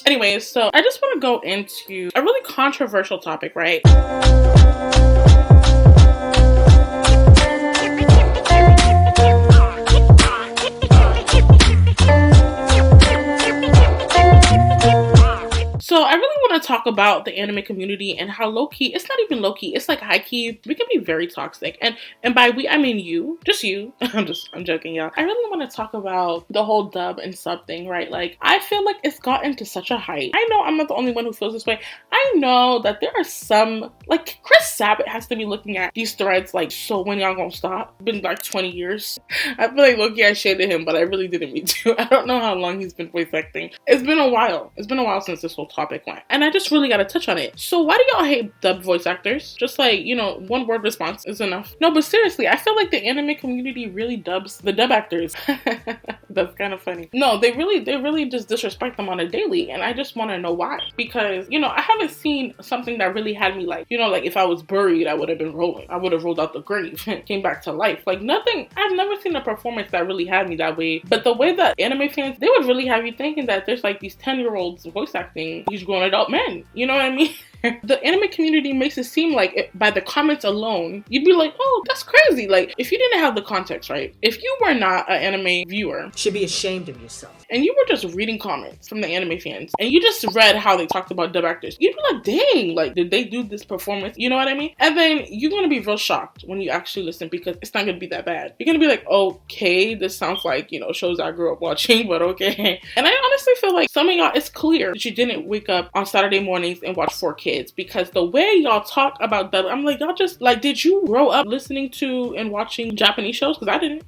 Anyways, so I just want to go into a really controversial topic, right? So I really want to talk about the anime community and how low-key, it's not even low-key, it's like high-key, we can be very toxic. And by we, I mean you, just you. I'm joking, y'all. I really want to talk about the whole dub and sub thing, right? Like, I feel like it's gotten to such a height. I know I'm not the only one who feels this way. I know that there are some, like, Chris Sabat has to be looking at these threads like, so when y'all gonna stop? It's been like 20 years. I feel like low-key I shaded him, but I really didn't mean to. I don't know how long he's been voice acting. It's been a while. It's been a while since this whole topic went. And I just really gotta touch on it. So why do y'all hate dub voice actors? Just like, you know, one word response is enough. No, but seriously, I feel like the anime community really dubs the dub actors. That's kind of funny. No, they really just disrespect them on a daily, and I just want to know why. Because, you know, I haven't seen something that really had me like, you know, like if I was buried, I would have been rolling. I would have rolled out the grave, came back to life. Like nothing, I've never seen a performance that really had me that way. But the way that anime fans, they would really have you thinking that there's like these 10-year-olds voice acting these grown adult men. You know what I mean? The anime community makes it seem like by the comments alone, you'd be like, oh, that's crazy. Like, if you didn't have the context, right? If you were not an anime viewer, you should be ashamed of yourself. And you were just reading comments from the anime fans, and you just read how they talked about dub actors, you'd be like, dang, like, did they do this performance? You know what I mean? And then you're gonna be real shocked when you actually listen, because it's not gonna be that bad. You're gonna be like, okay, this sounds like, you know, shows I grew up watching, but okay. And I honestly feel like some of y'all, it's clear that you didn't wake up on Saturday mornings and watch 4Kids, because the way y'all talk about dub, I'm like, y'all just, like, did you grow up listening to and watching Japanese shows? Because I didn't.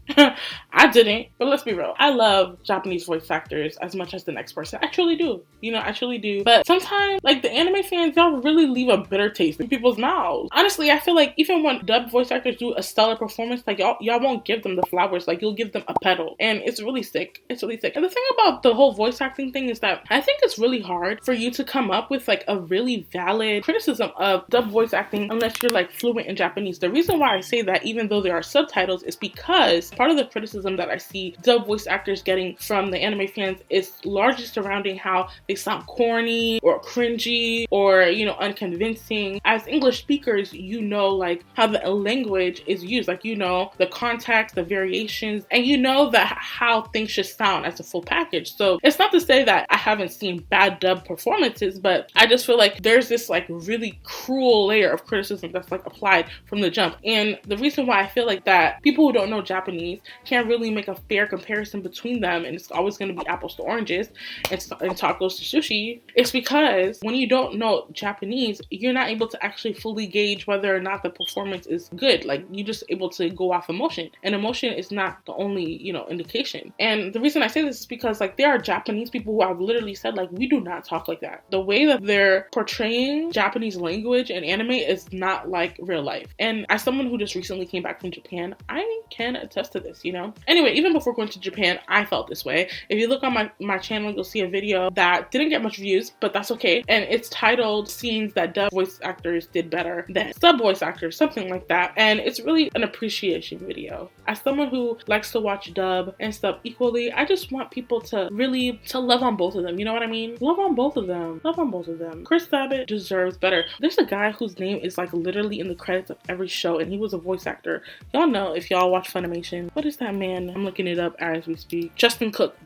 I didn't. But let's be real. I love Japanese voice actors as much as the next person. I truly do. You know, I truly do. But sometimes, like, the anime fans, y'all really leave a bitter taste in people's mouths. Honestly, I feel like even when dub voice actors do a stellar performance, like, y'all won't give them the flowers. Like, you'll give them a pedal. And it's really sick. It's really sick. And the thing about the whole voice acting thing is that I think it's really hard for you to come up with, like, a really valid criticism of dub voice acting unless you're, like, fluent in Japanese. The reason why I say that, even though there are subtitles, is because part of the criticism that I see dub voice actors getting from the anime fans is largely surrounding how they sound corny or cringy or, you know, unconvincing. As English speakers, you know, like, how the language is used. Like, you know, the context, the variations, and you know that how things should sound as a full package. So it's not to say that I haven't seen bad dub performances, but I just feel like there's this, like, really cruel layer of criticism that's, like, applied from the jump. And the reason why I feel like that people who don't know Japanese can't really make a fair comparison between them, and it's always going to be apples to oranges and tacos to sushi, it's because when you don't know Japanese, you're not able to actually fully gauge whether or not the performance is good. Like, you're just able to go off emotion, and emotion is not the only, you know, indication. And the reason I say this is because, like, there are Japanese people who have literally said, like, we do not talk like that. The way that they're portraying Japanese language and anime is not like real life. And as someone who just recently came back from Japan, I can attest to this, you know? Anyway, even before going to Japan, I felt this way. If you look on my channel, you'll see a video that didn't get much views, but that's okay. And it's titled Scenes That Dub Voice Actors Did Better Than Sub Voice Actors, something like that. And it's really an appreciation video. As someone who likes to watch dub and sub equally, I just want people to really love on both of them. You know what I mean? Love on both of them. Love on both of them. Chris Sabat deserves better. There's a guy whose name is, like, literally in the credits of every show, and he was a voice actor. Y'all know, if y'all watch Funimation, what is that man? I'm looking it up as we speak. Justin Cook.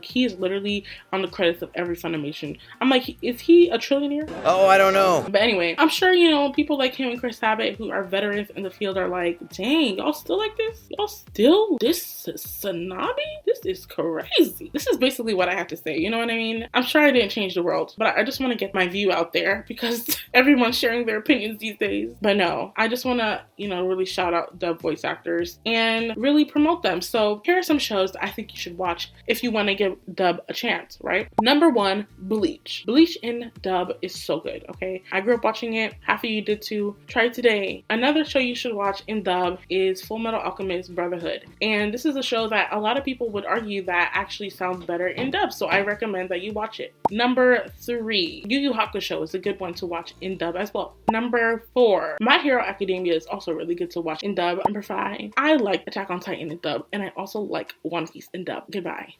He is literally on the credits of every Funimation. I'm like, is he a trillionaire? Oh, I don't know. But anyway, I'm sure, you know, people like him and Chris Sabat who are veterans in the field are like, dang, y'all still like this? Y'all still this Snobby? This is crazy. This is basically what I have to say. You know what I mean? I'm sure I didn't change the world, but I just want to get my view out there because everyone's sharing their opinions these days. But no, I just want to, you know, really shout out dub voice actors and really promote them. So here are some shows that I think you should watch if you want to give dub a chance, right? Number 1, Bleach. Bleach in dub is so good, okay? I grew up watching it. Half of you did too. Try it today. Another show you should watch in dub is Full Metal Alchemist Brotherhood. And this is a show that a lot of people would argue that actually sounds better in dub, so I recommend that you watch it. Number 3, Yu Yu Hakusho is a good one to watch in dub as well. Number 4, My Hero Academia is also really good to watch in dub. Number 5, I like Attack on Titan in dub, and I also like One Piece in dub. Goodbye.